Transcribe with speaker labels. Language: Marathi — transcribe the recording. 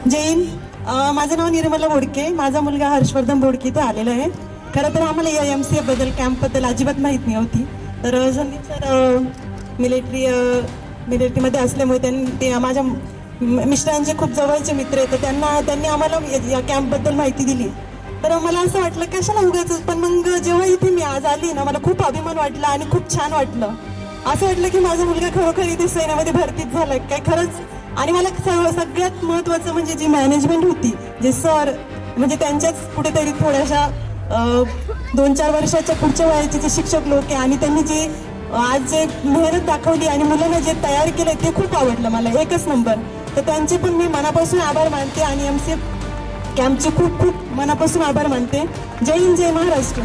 Speaker 1: जैन, माझं नाव निर्मला बोडके, माझा मुलगा हर्षवर्धन बोडके इथे आलेला आहे. खरं तर आम्हाला या MCF बद्दल कॅम्पबद्दल अजिबात माहीत नाही होती. तर संदीप सर मिलिटरीमध्ये असल्यामुळे ते माझ्या मिस्टरांचे खूप जवळचे मित्र आहेत, तर त्यांनी आम्हाला या कॅम्पबद्दल माहिती दिली. तर मला असं वाटलं कशाला उगाच, पण मग जेव्हा इथे मी आज आली ना, मला खूप अभिमान वाटला आणि खूप छान वाटलं. असं वाटलं की माझा मुलगा खरोखर इथे सैन्यामध्ये भरतीच झाला काय खरंच. आणि मला सगळ्यात महत्त्वाचं म्हणजे जी मॅनेजमेंट होती, जे सर म्हणजे त्यांच्याच कुठेतरी थोड्याशा 2-4 वर्षाच्या पुढच्या वयाचे जे शिक्षक लोक आहे आणि त्यांनी जे आज जे मेहनत दाखवली आणि मुलांना जे तयार केलं ते खूप आवडलं मला, एकच नंबर. तर त्यांचे पण मी मनापासून आभार मानते आणि MCF कॅम्पचे खूप खूप मनापासून आभार मानते. जय हिंद, जय महाराष्ट्र.